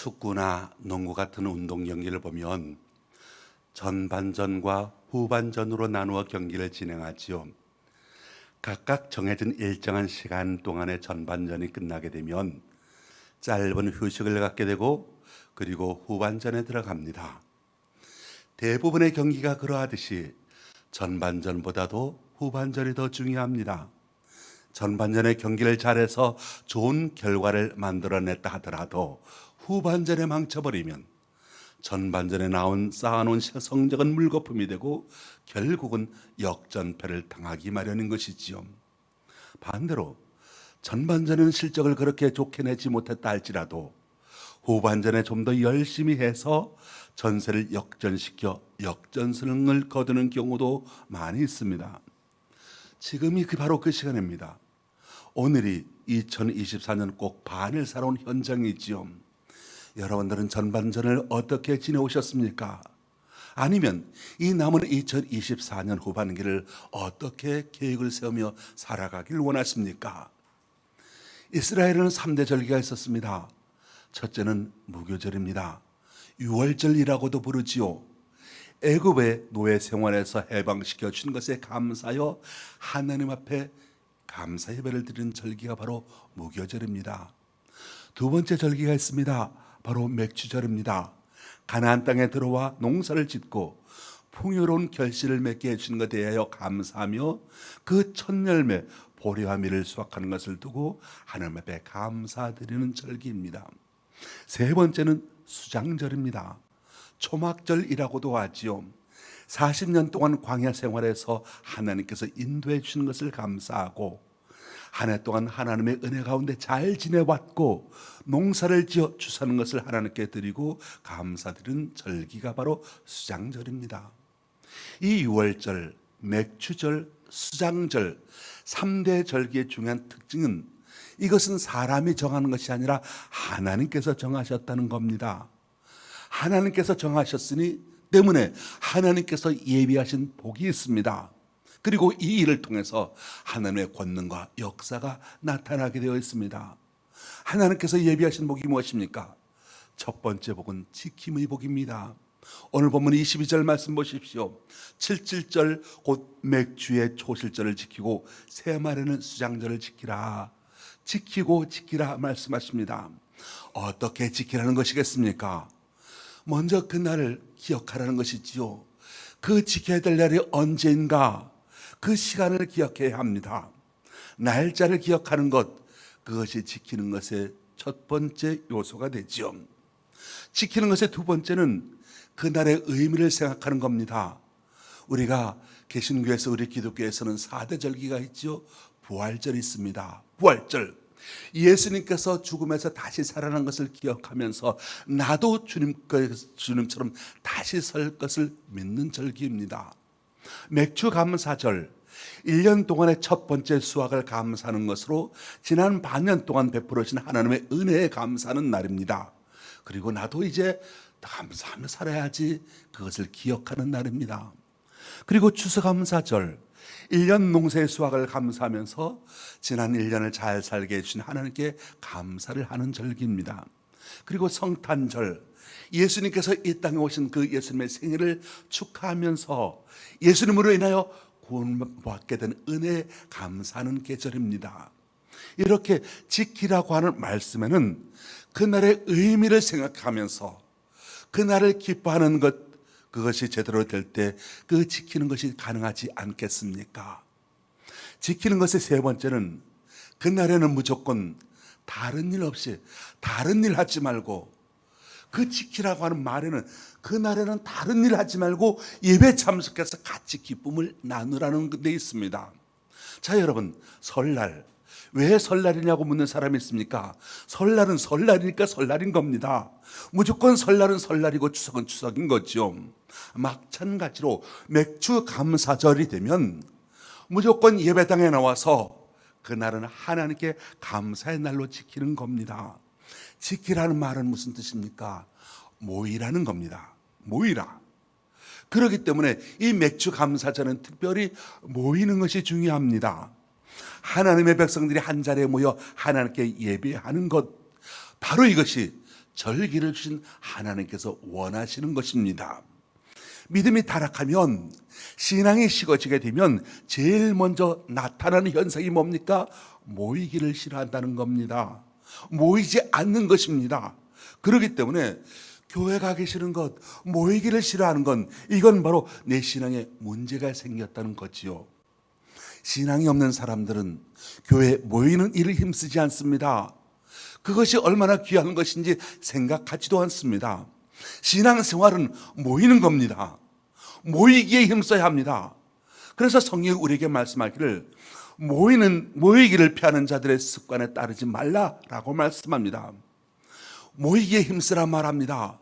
축구나 농구 같은 운동 경기를 보면 전반전과 후반전으로 나누어 경기를 진행하지요. 각각 정해진 일정한 시간 동안의 전반전이 끝나게 되면 짧은 휴식을 갖게 되고 그리고 후반전에 들어갑니다. 대부분의 경기가 그러하듯이 전반전보다도 후반전이 더 중요합니다. 전반전의 경기를 잘해서 좋은 결과를 만들어냈다 하더라도 후반전에 망쳐버리면 전반전에 쌓아놓은 성적은 물거품이 되고 결국은 역전패를 당하기 마련인 것이지요. 반대로 전반전에는 실적을 그렇게 좋게 내지 못했다 할지라도 후반전에 좀 더 열심히 해서 전세를 역전시켜 역전승을 거두는 경우도 많이 있습니다. 지금이 바로 그 시간입니다. 오늘이 2024년 꼭 반을 살아온 현장이지요. 여러분들은 전반전을 어떻게 지내오셨습니까? 아니면 이 남은 2024년 후반기를 어떻게 계획을 세우며 살아가길 원하십니까? 이스라엘에는 3대 절기가 있었습니다. 첫째는 무교절입니다. 유월절이라고도 부르지요. 애굽의 노예 생활에서 해방시켜 준 것에 감사하여 하나님 앞에 감사 예배를 드리는 절기가 바로 무교절입니다. 두 번째 절기가 있습니다. 바로 맥주절입니다. 가나안 땅에 들어와 농사를 짓고 풍요로운 결실을 맺게 해주는 것에 대하여 감사하며 그 첫 열매 보리와 밀을 수확하는 것을 두고 하나님 앞에 감사드리는 절기입니다. 세 번째는 수장절입니다. 초막절이라고도 하지요. 40년 동안 광야 생활에서 하나님께서 인도해 주신 것을 감사하고 한 해 동안 하나님의 은혜 가운데 잘 지내왔고 농사를 지어 주사는 것을 하나님께 드리고 감사드리는 절기가 바로 수장절입니다. 이 유월절, 맥주절, 수장절 3대 절기의 중요한 특징은 이것은 사람이 정하는 것이 아니라 하나님께서 정하셨다는 겁니다. 하나님께서 정하셨으니 때문에 하나님께서 예비하신 복이 있습니다. 그리고 이 일을 통해서 하나님의 권능과 역사가 나타나게 되어 있습니다. 하나님께서 예비하신 복이 무엇입니까? 첫 번째 복은 지킴의 복입니다. 오늘 본문 22절 말씀 보십시오. 77절 곧 맥주의 초실절을 지키고 세 마리는 수장절을 지키라. 지키고 지키라 말씀하십니다. 어떻게 지키라는 것이겠습니까? 먼저 그날을 기억하라는 것이지요. 그 지켜야 될 날이 언제인가? 그 시간을 기억해야 합니다. 날짜를 기억하는 것, 그것이 지키는 것의 첫 번째 요소가 되지요. 지키는 것의 두 번째는 그날의 의미를 생각하는 겁니다. 우리가 개신교에서 우리 기독교에서는 4대 절기가 있죠. 부활절이 있습니다. 부활절. 예수님께서 죽음에서 다시 살아난 것을 기억하면서 나도 주님처럼 다시 설 것을 믿는 절기입니다. 맥주 감사절, 1년 동안의 첫 번째 수확을 감사하는 것으로 지난 반년 동안 베풀어진 하나님의 은혜에 감사하는 날입니다. 그리고 나도 이제 감사하며 살아야지, 그것을 기억하는 날입니다. 그리고 추수감사절, 1년 농사의 수확을 감사하면서 지난 1년을 잘 살게 해주신 하나님께 감사를 하는 절기입니다. 그리고 성탄절, 예수님께서 이 땅에 오신 그 예수님의 생일을 축하하면서 예수님으로 인하여 구원받게 된 은혜에 감사하는 계절입니다. 이렇게 지키라고 하는 말씀에는 그날의 의미를 생각하면서 그날을 기뻐하는 것, 그것이 제대로 될 때 그 지키는 것이 가능하지 않겠습니까? 지키는 것의 세 번째는 그날에는 무조건 다른 일 없이, 다른 일 하지 말고, 그 지키라고 하는 말에는 그날에는 다른 일 하지 말고 예배 참석해서 같이 기쁨을 나누라는 데 있습니다. 자, 여러분, 설날, 왜 설날이냐고 묻는 사람이 있습니까? 설날은 설날이니까 설날인 겁니다. 무조건 설날은 설날이고 추석은 추석인 거죠. 마찬가지로 맥주 감사절이 되면 무조건 예배당에 나와서 그날은 하나님께 감사의 날로 지키는 겁니다. 지키라는 말은 무슨 뜻입니까? 모이라는 겁니다. 모이라. 그렇기 때문에 이 맥주 감사절은 특별히 모이는 것이 중요합니다. 하나님의 백성들이 한 자리에 모여 하나님께 예배하는 것, 바로 이것이 절기를 주신 하나님께서 원하시는 것입니다. 믿음이 타락하면, 신앙이 식어지게 되면 제일 먼저 나타나는 현상이 뭡니까? 모이기를 싫어한다는 겁니다. 모이지 않는 것입니다. 그렇기 때문에 교회 가기 싫은 것, 모이기를 싫어하는 건, 이건 바로 내 신앙에 문제가 생겼다는 거지요. 신앙이 없는 사람들은 교회에 모이는 일을 힘쓰지 않습니다. 그것이 얼마나 귀한 것인지 생각하지도 않습니다. 신앙생활은 모이는 겁니다. 모이기에 힘써야 합니다. 그래서 성경이 우리에게 말씀하기를 모이기를 피하는 자들의 습관에 따르지 말라라고 말씀합니다. 모이기에 힘쓰라 말합니다.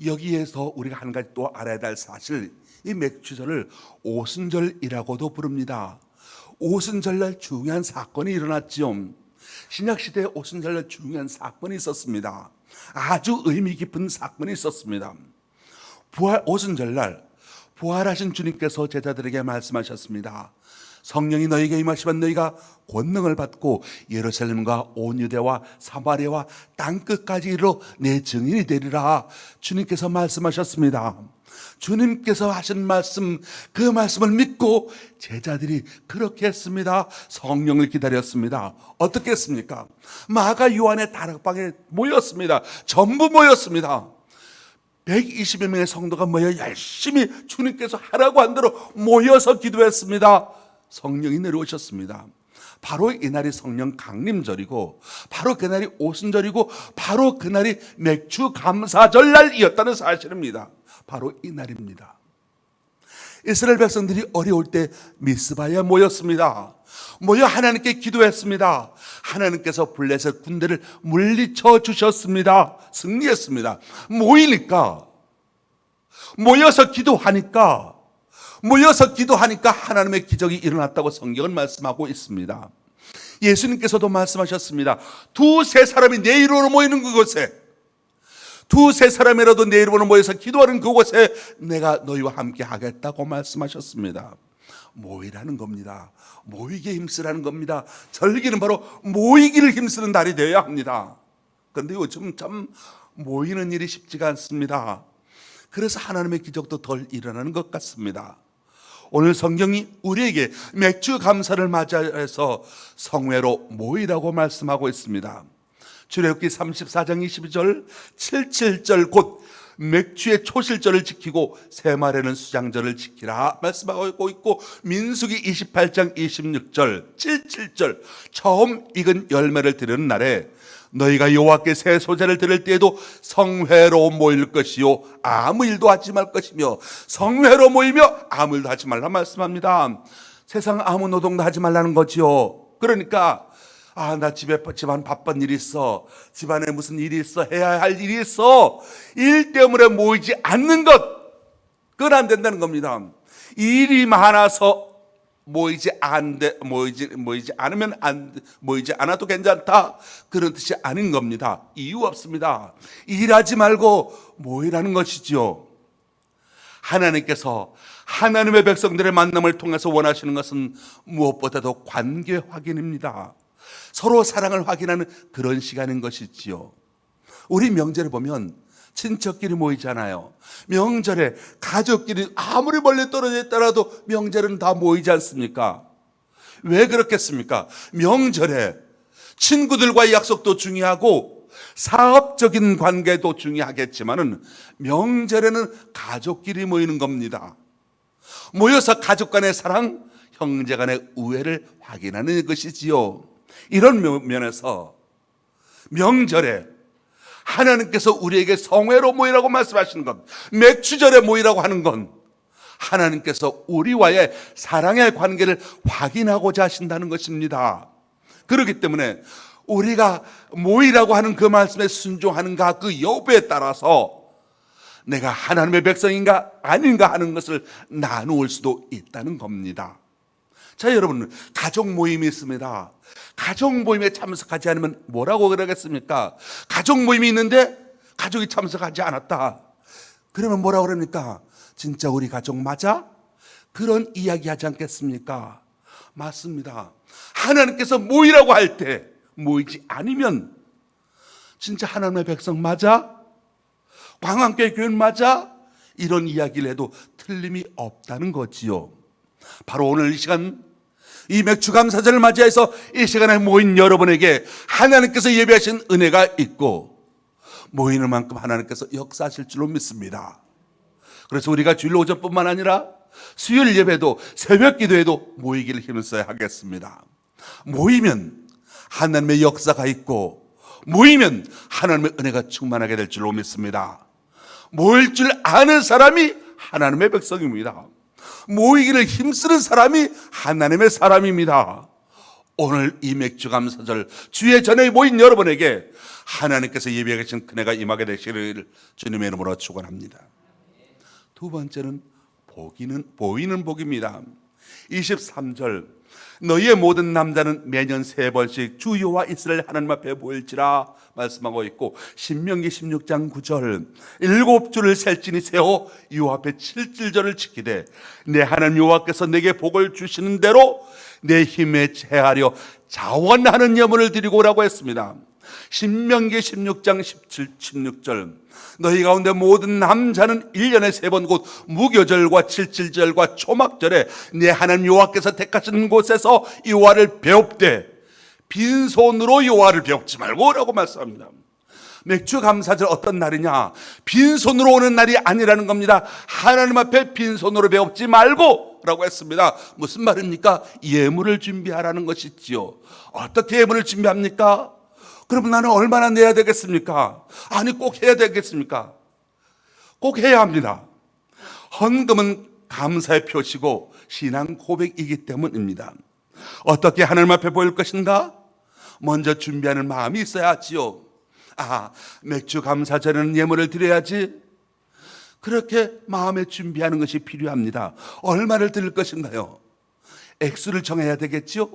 여기에서 우리가 한 가지 또 알아야 될 사실, 이 맥주절을 오순절이라고도 부릅니다. 오순절날 중요한 사건이 일어났지요. 신약시대에 오순절날 중요한 사건이 있었습니다. 아주 의미 깊은 사건이 있었습니다. 오순절날 부활하신 주님께서 제자들에게 말씀하셨습니다. 성령이 너희에게 임하시면 너희가 권능을 받고 예루살렘과 온 유대와 사마리아와 땅끝까지 이르러 내 증인이 되리라. 주님께서 말씀하셨습니다. 주님께서 하신 말씀, 그 말씀을 믿고 제자들이 그렇게 했습니다. 성령을 기다렸습니다. 어떻게 했습니까? 마가 요한의 다락방에 모였습니다. 전부 모였습니다. 120여 명의 성도가 모여 열심히 주님께서 하라고 한 대로 모여서 기도했습니다. 성령이 내려오셨습니다. 바로 이날이 성령 강림절이고, 바로 그날이 오순절이고, 바로 그날이 맥주 감사절날이었다는 사실입니다. 바로 이날입니다. 이스라엘 백성들이 어려울 때 미스바에 모였습니다. 모여 하나님께 기도했습니다. 하나님께서 블레셋 군대를 물리쳐 주셨습니다. 승리했습니다. 모여서 기도하니까 하나님의 기적이 일어났다고 성경은 말씀하고 있습니다. 예수님께서도 말씀하셨습니다. 두세 사람이 내 이름으로 모이는 그곳에, 두세 사람이라도 내 이름으로 모여서 기도하는 그곳에 내가 너희와 함께 하겠다고 말씀하셨습니다. 모이라는 겁니다. 모이기에 힘쓰라는 겁니다. 절기는 바로 모이기를 힘쓰는 날이 되어야 합니다. 그런데 요즘 참 모이는 일이 쉽지가 않습니다. 그래서 하나님의 기적도 덜 일어나는 것 같습니다. 오늘 성경이 우리에게 맥주 감사를 맞이해서 성회로 모이라고 말씀하고 있습니다. 출애굽기 34장 22절, 77절 곧 맥주의 초실절을 지키고 새말에는 수장절을 지키라 말씀하고 있고, 민수기 28장 26절, 77절 처음 익은 열매를 드리는 날에 너희가 여호와께 새 소재를 드릴 때에도 성회로 모일 것이요 아무 일도 하지 말 것이며, 성회로 모이며 아무 일도 하지 말라 말씀합니다. 세상 아무 노동도 하지 말라는 거지요. 그러니까 나 집안 바쁜 일이 있어, 집안에 무슨 일이 있어, 해야 할 일이 있어, 일 때문에 모이지 않는 것, 그건 안 된다는 겁니다. 일이 많아서 모이지 않아도 괜찮다, 그런 뜻이 아닌 겁니다. 이유 없습니다. 일하지 말고 모이라는 것이죠. 하나님께서 하나님의 백성들의 만남을 통해서 원하시는 것은 무엇보다도 관계 확인입니다. 서로 사랑을 확인하는 그런 시간인 것이지요. 우리 명절에 보면 친척끼리 모이잖아요. 명절에 가족끼리 아무리 멀리 떨어져 있더라도 명절은 다 모이지 않습니까? 왜 그렇겠습니까? 명절에 친구들과의 약속도 중요하고 사업적인 관계도 중요하겠지만은 명절에는 가족끼리 모이는 겁니다. 모여서 가족 간의 사랑, 형제 간의 우애를 확인하는 것이지요. 이런 면에서 명절에 하나님께서 우리에게 성회로 모이라고 말씀하시는 것, 맥주절에 모이라고 하는 건 하나님께서 우리와의 사랑의 관계를 확인하고자 하신다는 것입니다. 그렇기 때문에 우리가 모이라고 하는 그 말씀에 순종하는가, 그 여부에 따라서 내가 하나님의 백성인가 아닌가 하는 것을 나누을 수도 있다는 겁니다. 자, 여러분, 가족 모임이 있습니다. 가족 모임에 참석하지 않으면 뭐라고 그러겠습니까? 가족 모임이 있는데 가족이 참석하지 않았다, 그러면 뭐라고 그럽니까? 진짜 우리 가족 맞아? 그런 이야기 하지 않겠습니까? 맞습니다. 하나님께서 모이라고 할 때 모이지 않으면 진짜 하나님의 백성 맞아? 광안교회 교인 맞아? 이런 이야기를 해도 틀림이 없다는 거지요. 바로 오늘 이 시간, 이 맥주감사절을 맞이해서 이 시간에 모인 여러분에게 하나님께서 예비하신 은혜가 있고 모이는 만큼 하나님께서 역사하실 줄로 믿습니다. 그래서 우리가 주일 오전뿐만 아니라 수요일 예배도 새벽 기도에도 모이기를 힘써야 하겠습니다. 모이면 하나님의 역사가 있고 모이면 하나님의 은혜가 충만하게 될 줄로 믿습니다. 모일 줄 아는 사람이 하나님의 백성입니다. 모이기를 힘쓰는 사람이 하나님의 사람입니다. 오늘 이 맥주감사절 주의 전에 모인 여러분에게 하나님께서 예비하게 계신 큰애가 임하게 되시기를 주님의 이름으로 축원합니다. 두 번째는 보이는 복입니다. 23절 너희의 모든 남자는 매년 3번씩 주 여호와 이스라엘 하나님 앞에 보일지라 말씀하고 있고, 신명기 16장 9절 7주를 셀지니 세어 여호와 앞에 7질절을 지키되 내 하나님 여호와께서 내게 복을 주시는 대로 내 힘에 제하려 자원하는 예물을 드리고 오라고 했습니다. 신명기 16장 16절 너희 가운데 모든 남자는 1년에 3번 곧 무교절과 7.7절과 초막절에 내 하나님 여호와께서 택하신 곳에서 여호와를 배웁되 빈손으로 여호와를 배웁지 말고 라고 말씀합니다. 맥주감사절 어떤 날이냐? 빈손으로 오는 날이 아니라는 겁니다. 하나님 앞에 빈손으로 배웁지 말고 라고 했습니다. 무슨 말입니까? 예물을 준비하라는 것이지요. 어떻게 예물을 준비합니까? 그럼 나는 얼마나 내야 되겠습니까? 아니 꼭 해야 되겠습니까? 꼭 해야 합니다. 헌금은 감사의 표시고 신앙 고백이기 때문입니다. 어떻게 하나님 앞에 보일 것인가? 먼저 준비하는 마음이 있어야 하지요. 맥주 감사절에는 예물을 드려야지. 그렇게 마음에 준비하는 것이 필요합니다. 얼마를 드릴 것인가요? 액수를 정해야 되겠지요.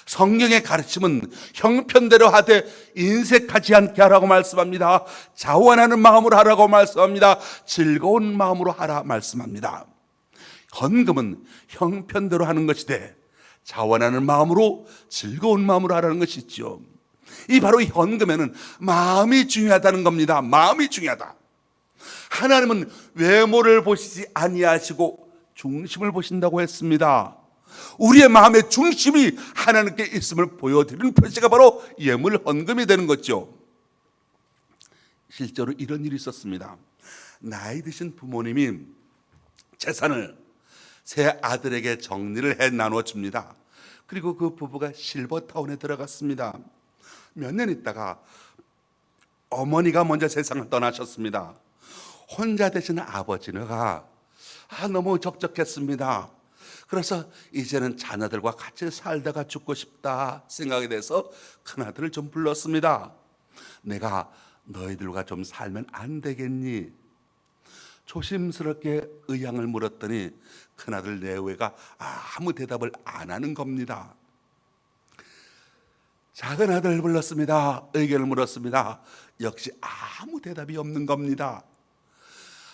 성경의 가르침은 형편대로 하되 인색하지 않게 하라고 말씀합니다. 자원하는 마음으로 하라고 말씀합니다. 즐거운 마음으로 하라 말씀합니다. 헌금은 형편대로 하는 것이되 자원하는 마음으로 즐거운 마음으로 하라는 것이죠. 이 바로 헌금에는 마음이 중요하다는 겁니다. 마음이 중요하다. 하나님은 외모를 보시지 아니하시고 중심을 보신다고 했습니다. 우리의 마음의 중심이 하나님께 있음을 보여드리는 표시가 바로 예물 헌금이 되는 거죠. 실제로 이런 일이 있었습니다. 나이 드신 부모님이 재산을 세 아들에게 정리를 해 나눠줍니다. 그리고 그 부부가 실버타운에 들어갔습니다. 몇 년 있다가 어머니가 먼저 세상을 떠나셨습니다. 혼자 되시는 아버지가 너무 적적했습니다. 그래서 이제는 자녀들과 같이 살다가 죽고 싶다 생각이 돼서 큰아들을 좀 불렀습니다. 내가 너희들과 좀 살면 안 되겠니? 조심스럽게 의향을 물었더니 큰아들 내외가 아무 대답을 안 하는 겁니다. 작은 아들을 불렀습니다. 의견을 물었습니다. 역시 아무 대답이 없는 겁니다.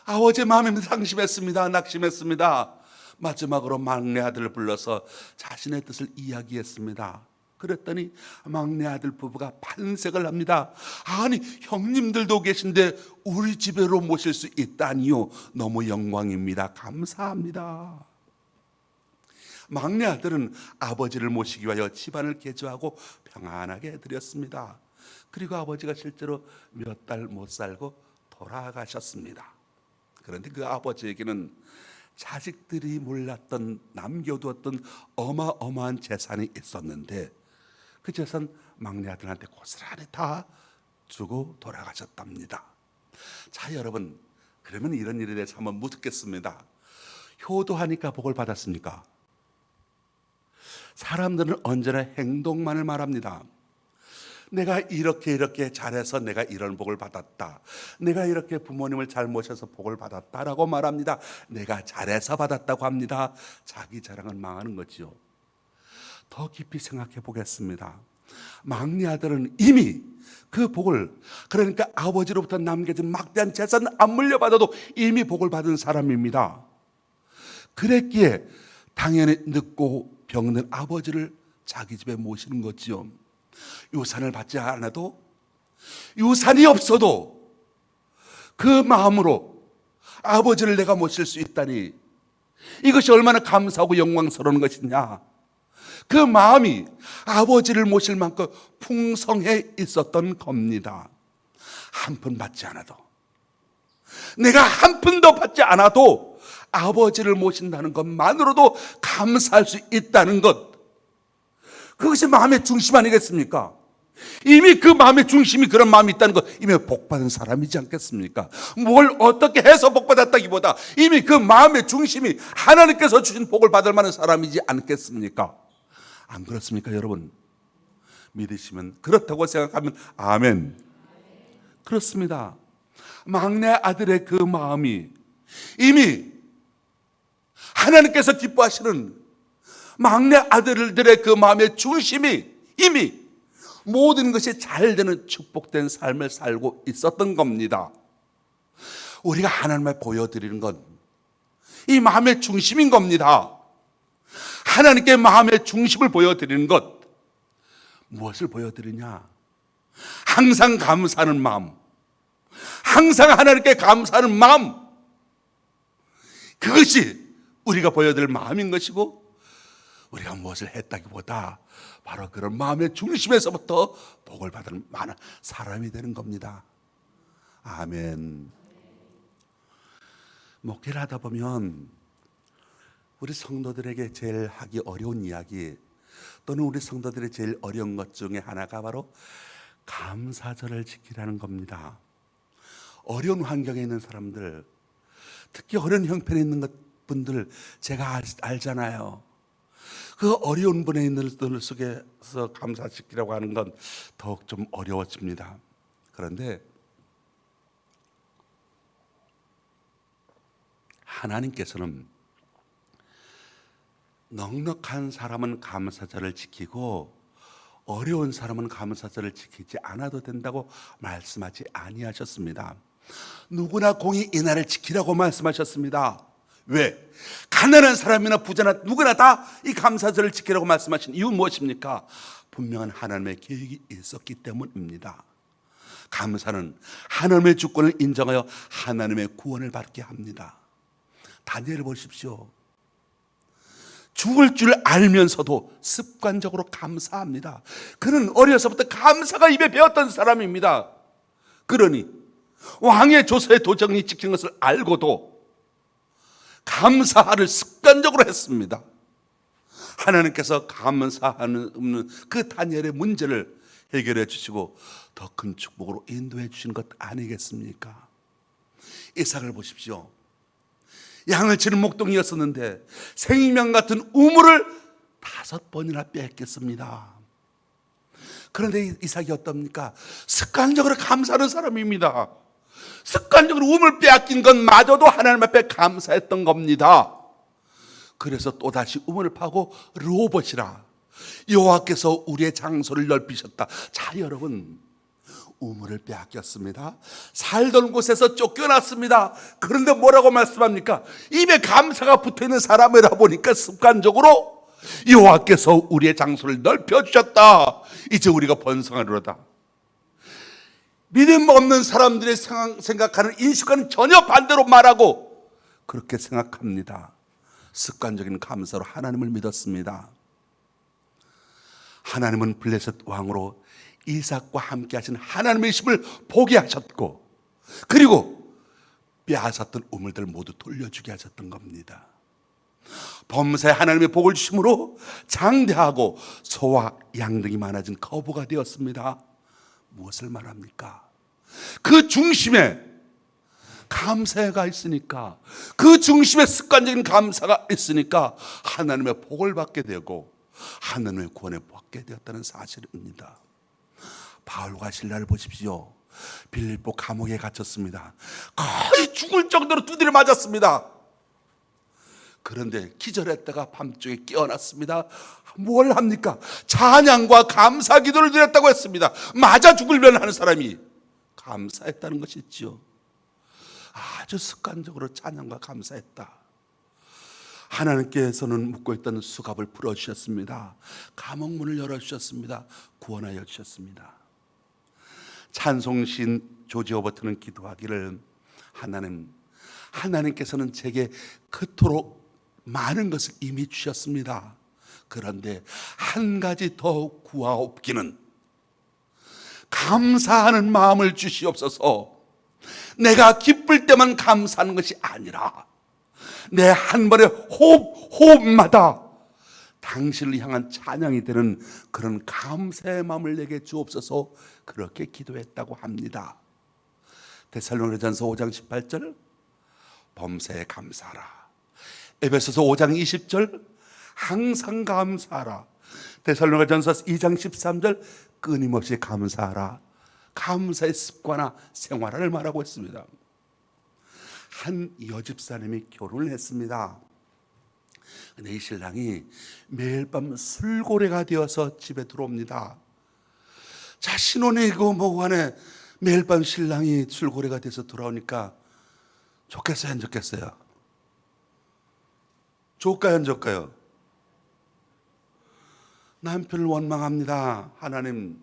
아버지의 마음이 상심했습니다. 낙심했습니다. 마지막으로 막내 아들을 불러서 자신의 뜻을 이야기했습니다. 그랬더니 막내 아들 부부가 반색을 합니다. 아니 형님들도 계신데 우리 집으로 모실 수 있다니요. 너무 영광입니다. 감사합니다. 막내 아들은 아버지를 모시기 위하여 집안을 개조하고 평안하게 해드렸습니다. 그리고 아버지가 실제로 몇 달 못 살고 돌아가셨습니다. 그런데 그 아버지에게는 자식들이 몰랐던 남겨두었던 어마어마한 재산이 있었는데 그 재산 막내 아들한테 고스란히 다 주고 돌아가셨답니다. 자 여러분, 그러면 이런 일에 대해서 한번 묻겠습니다. 효도하니까 복을 받았습니까? 사람들은 언제나 행동만을 말합니다. 내가 이렇게 잘해서 내가 이런 복을 받았다. 내가 이렇게 부모님을 잘 모셔서 복을 받았다라고 말합니다. 내가 잘해서 받았다고 합니다. 자기 자랑은 망하는 거지요. 더 깊이 생각해 보겠습니다. 막내 아들은 이미 그 복을, 그러니까 아버지로부터 남겨진 막대한 재산을 안 물려받아도 이미 복을 받은 사람입니다. 그랬기에 당연히 늙고 병든 아버지를 자기 집에 모시는 거지요. 유산을 받지 않아도 유산이 없어도 그 마음으로 아버지를 내가 모실 수 있다니, 이것이 얼마나 감사하고 영광스러운 것이냐. 그 마음이 아버지를 모실 만큼 풍성해 있었던 겁니다. 한 푼 받지 않아도, 내가 한 푼도 받지 않아도 아버지를 모신다는 것만으로도 감사할 수 있다는 것, 그것이 마음의 중심 아니겠습니까? 이미 그 마음의 중심이 그런 마음이 있다는 것, 이미 복받은 사람이지 않겠습니까? 뭘 어떻게 해서 복받았다기보다 이미 그 마음의 중심이 하나님께서 주신 복을 받을 만한 사람이지 않겠습니까? 안 그렇습니까, 여러분? 믿으시면, 그렇다고 생각하면 아멘. 그렇습니다. 막내 아들의 그 마음이 이미 하나님께서 기뻐하시는 막내 아들들의 그 마음의 중심이 이미 모든 것이 잘 되는 축복된 삶을 살고 있었던 겁니다. 우리가 하나님께 보여드리는 건 이 마음의 중심인 겁니다. 하나님께 마음의 중심을 보여드리는 것, 무엇을 보여드리냐? 항상 감사하는 마음, 항상 하나님께 감사하는 마음, 그것이 우리가 보여드릴 마음인 것이고, 우리가 무엇을 했다기보다 바로 그런 마음의 중심에서부터 복을 받을 만한 사람이 되는 겁니다. 아멘. 목회를 하다 보면 우리 성도들에게 제일 하기 어려운 이야기, 또는 우리 성도들의 제일 어려운 것 중에 하나가 바로 감사절을 지키라는 겁니다. 어려운 환경에 있는 사람들, 특히 어려운 형편에 있는 분들 제가 알잖아요. 그 어려운 분에 있는 분들 속에서 감사지키라고 하는 건 더욱 좀 어려워집니다. 그런데 하나님께서는 넉넉한 사람은 감사절을 지키고 어려운 사람은 감사절을 지키지 않아도 된다고 말씀하지 아니하셨습니다. 누구나 공히 이날을 지키라고 말씀하셨습니다. 왜? 가난한 사람이나 부자나 누구나 다 이 감사절을 지키라고 말씀하신 이유 무엇입니까? 분명한 하나님의 계획이 있었기 때문입니다. 감사는 하나님의 주권을 인정하여 하나님의 구원을 받게 합니다. 다니엘을 보십시오. 죽을 줄 알면서도 습관적으로 감사합니다. 그는 어려서부터 감사가 입에 배었던 사람입니다. 그러니 왕의 조서에 도정이 찍힌 것을 알고도 감사를 습관적으로 했습니다. 하나님께서 감사하는 그 다니엘의 문제를 해결해 주시고 더 큰 축복으로 인도해 주신 것 아니겠습니까? 이삭을 보십시오. 양을 치는 목동이었었는데 생명 같은 우물을 5번이나 뺏겼습니다. 그런데 이삭이 어떻습니까? 습관적으로 감사하는 사람입니다. 습관적으로 우물 빼앗긴 것마저도 하나님 앞에 감사했던 겁니다. 그래서 또다시 우물을 파고 로봇이라 여호와께서 우리의 장소를 넓히셨다. 자, 여러분, 우물을 빼앗겼습니다. 살던 곳에서 쫓겨났습니다. 그런데 뭐라고 말씀합니까? 입에 감사가 붙어있는 사람이라 보니까 습관적으로 여호와께서 우리의 장소를 넓혀주셨다. 이제 우리가 번성하리로다. 믿음 없는 사람들의 생각하는 인식과는 전혀 반대로 말하고 그렇게 생각합니다. 습관적인 감사로 하나님을 믿었습니다. 하나님은 블레셋 왕으로 이삭과 함께 하신 하나님의 힘을 보게 하셨고, 그리고 빼앗았던 우물들 모두 돌려주게 하셨던 겁니다. 범사에 하나님의 복을 주심으로 장대하고 소와 양 등이 많아진 거부가 되었습니다. 무엇을 말합니까? 그 중심에 감사가 있으니까, 그 중심에 습관적인 감사가 있으니까 하나님의 복을 받게 되고 하나님의 구원을 받게 되었다는 사실입니다. 바울과 실라를 보십시오. 빌립보 감옥에 갇혔습니다. 거의 죽을 정도로 두드려 맞았습니다. 그런데 기절했다가 밤중에 깨어났습니다. 뭘 합니까? 찬양과 감사 기도를 드렸다고 했습니다. 맞아 죽으려는 하는 사람이 감사했다는 것이 있죠. 아주 습관적으로 찬양과 감사했다. 하나님께서는 묶고 있던 수갑을 풀어주셨습니다. 감옥문을 열어주셨습니다. 구원하여 주셨습니다. 찬송신 조지 오버트는 기도하기를, 하나님께서는 제게 그토록 많은 것을 이미 주셨습니다. 그런데 한 가지 더 구하옵기는 감사하는 마음을 주시옵소서. 내가 기쁠 때만 감사하는 것이 아니라 내 한 번의 호흡마다 당신을 향한 찬양이 되는 그런 감사의 마음을 내게 주옵소서. 그렇게 기도했다고 합니다. 데살로니가전서 5장 18절 범사에 감사하라. 에베소서 5장 20절 항상 감사하라. 데살로니가전서 2장 13절 끊임없이 감사하라. 감사의 습관화 생활을 말하고 있습니다. 한 여집사님이 결혼을 했습니다. 근데 이 신랑이 매일 밤 술고래가 되어서 집에 들어옵니다. 자, 신혼이고 뭐고 간에 매일 밤 신랑이 술고래가 돼서 돌아오니까 좋겠어요, 안 좋겠어요? 좋을까요, 안 좋을까요? 남편을 원망합니다. 하나님,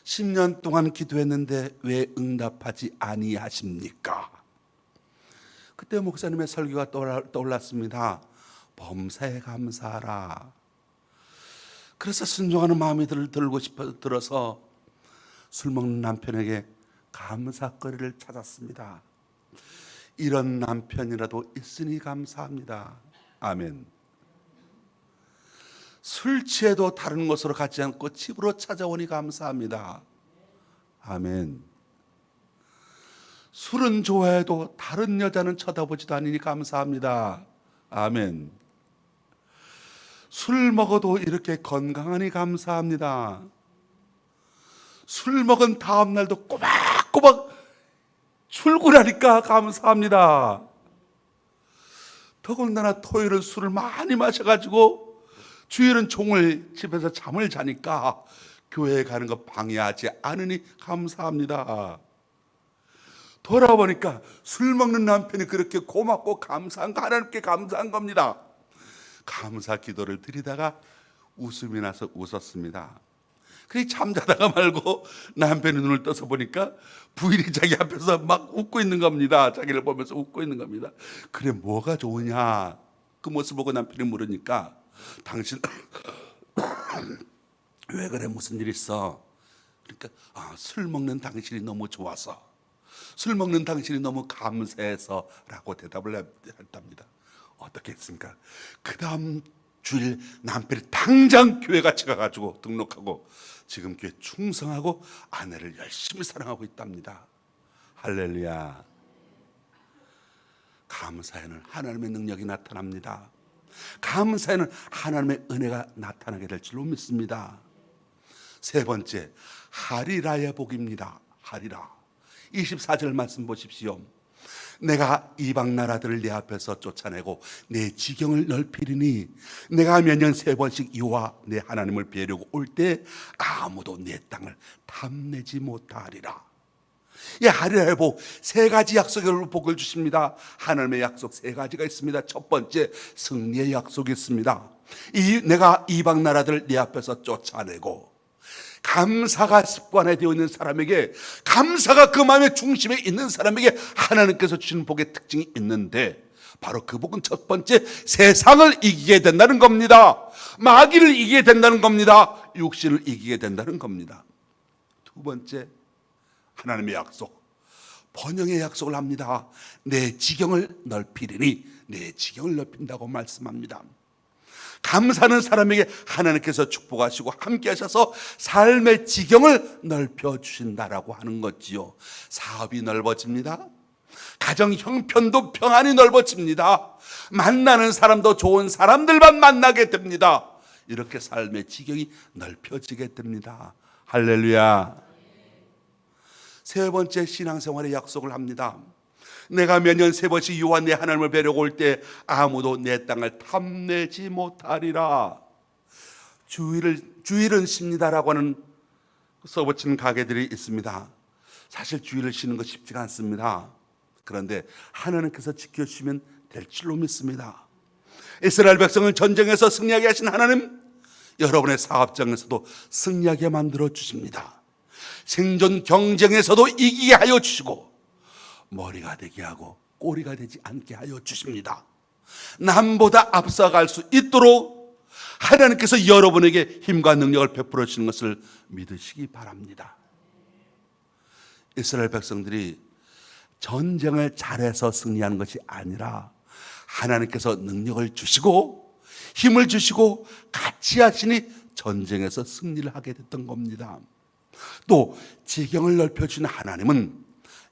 10년 동안 기도했는데 왜 응답하지 아니하십니까? 그때 목사님의 설교가 떠올랐습니다. 범사에 감사하라. 그래서 순종하는 마음이 들어서 술 먹는 남편에게 감사거리를 찾았습니다. 이런 남편이라도 있으니 감사합니다. 아멘. 술 취해도 다른 곳으로 가지 않고 집으로 찾아오니 감사합니다. 아멘. 술은 좋아해도 다른 여자는 쳐다보지도 않으니 감사합니다. 아멘. 술 먹어도 이렇게 건강하니 감사합니다. 술 먹은 다음 날도 꼬박꼬박 출근하니까 감사합니다. 더군다나 토요일은 술을 많이 마셔가지고 주일은 종을 집에서 잠을 자니까 교회에 가는 거 방해하지 않으니 감사합니다. 돌아보니까 술 먹는 남편이 그렇게 고맙고 감사한 거, 하나님께 감사한 겁니다. 감사 기도를 드리다가 웃음이 나서 웃었습니다. 그래 잠자다가 말고 남편이 눈을 떠서 보니까 부인이 자기 앞에서 막 웃고 있는 겁니다. 자기를 보면서 웃고 있는 겁니다. 그래 뭐가 좋으냐? 그 모습 보고 남편이 물으니까 당신 왜 그래, 무슨 일 있어? 그러니까 술 먹는 당신이 너무 좋아서, 술 먹는 당신이 너무 감사해서 라고 대답을 했답니다. 어떻게 했습니까? 그 다음 주일 남편이 당장 교회 같이 가가지고 등록하고 지금 교회 충성하고 아내를 열심히 사랑하고 있답니다. 할렐루야. 감사에는 하나님의 능력이 나타납니다. 감사에는 하나님의 은혜가 나타나게 될 줄로 믿습니다. 세 번째, 하리라의 복입니다. 하리라. 24절 말씀 보십시오. 내가 이방 나라들을 내 앞에서 쫓아내고 내 지경을 넓히리니 내가 매년 3번씩 여호와 내 하나님을 뵈려고 올 때 아무도 내 땅을 탐내지 못하리라. 이 하리라의 복, 3가지 약속의 복을 주십니다. 하나님의 약속 3가지가 있습니다. 첫 번째, 승리의 약속이 있습니다. 내가 이방 나라들을 내 앞에서 쫓아내고, 감사가 습관화되어 있는 사람에게, 감사가 그 마음의 중심에 있는 사람에게 하나님께서 주시는 복의 특징이 있는데, 바로 그 복은 첫 번째, 세상을 이기게 된다는 겁니다. 마귀를 이기게 된다는 겁니다. 육신을 이기게 된다는 겁니다. 두 번째, 하나님의 약속, 번영의 약속을 합니다. 내 지경을 넓히리니, 내 지경을 넓힌다고 말씀합니다. 감사하는 사람에게 하나님께서 축복하시고 함께 하셔서 삶의 지경을 넓혀주신다라고 하는 거지요. 사업이 넓어집니다. 가정 형편도 평안이 넓어집니다. 만나는 사람도 좋은 사람들만 만나게 됩니다. 이렇게 삶의 지경이 넓혀지게 됩니다. 할렐루야. 세 번째, 신앙생활의 약속을 합니다. 내가 매년 3번씩 여호와 내 하나님을 뵈려고 올 때 아무도 내 땅을 탐내지 못하리라. 주일은 쉽니다라고 하는 써붙이는 가게들이 있습니다. 사실 주일을 쉬는 거 쉽지가 않습니다. 그런데 하나님께서 지켜주시면 될 줄로 믿습니다. 이스라엘 백성을 전쟁에서 승리하게 하신 하나님, 여러분의 사업장에서도 승리하게 만들어 주십니다. 생존 경쟁에서도 이기게 하여 주시고 머리가 되게 하고 꼬리가 되지 않게 하여 주십니다. 남보다 앞서갈 수 있도록 하나님께서 여러분에게 힘과 능력을 베풀어 주시는 것을 믿으시기 바랍니다. 이스라엘 백성들이 전쟁을 잘해서 승리하는 것이 아니라 하나님께서 능력을 주시고 힘을 주시고 같이 하시니 전쟁에서 승리를 하게 됐던 겁니다. 또 지경을 넓혀주는 하나님은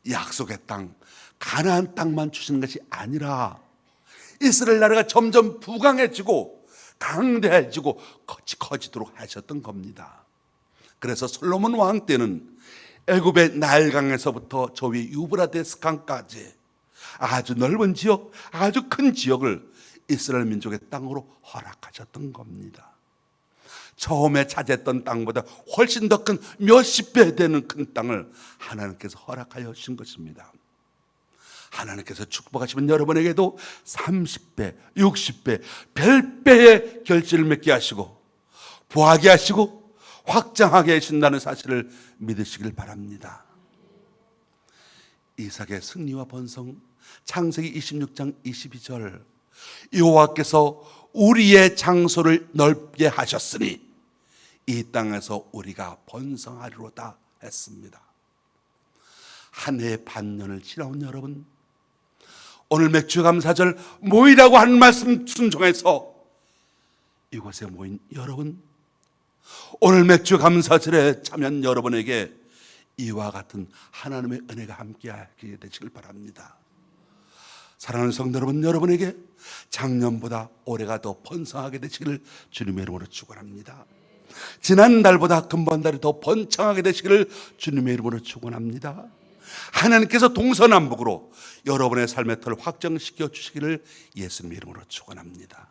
약속의 땅, 가나안 땅만 주시는 것이 아니라 이스라엘 나라가 점점 부강해지고 강대해지고 커지도록 하셨던 겁니다. 그래서 솔로몬 왕 때는 애굽의 나일강에서부터 저 위 유브라데스 강까지 아주 넓은 지역, 아주 큰 지역을 이스라엘 민족의 땅으로 허락하셨던 겁니다. 처음에 차지했던 땅보다 훨씬 더 큰 몇십 배 되는 큰 땅을 하나님께서 허락하여 주신 것입니다. 하나님께서 축복하시면 여러분에게도 30배, 60배, 100배의 결실을 맺게 하시고 부하게 하시고 확장하게 하신다는 사실을 믿으시길 바랍니다. 이삭의 승리와 번성, 창세기 26장 22절, 여호와께서 우리의 장소를 넓게 하셨으니 이 땅에서 우리가 번성하리로다 했습니다. 한 해 반년을 지나온 여러분, 오늘 맥주감사절 모이라고 한 말씀 순종해서 이곳에 모인 여러분, 오늘 맥주감사절에 참여한 여러분에게 이와 같은 하나님의 은혜가 함께하게 되시길 바랍니다. 사랑하는 성도 여러분, 여러분에게 작년보다 올해가 더 번성하게 되시기를 주님의 이름으로 축원합니다. 지난달보다 금번달이 더 번창하게 되시기를 주님의 이름으로 축원합니다. 하나님께서 동서남북으로 여러분의 삶의 터를 확정시켜 주시기를 예수님의 이름으로 축원합니다.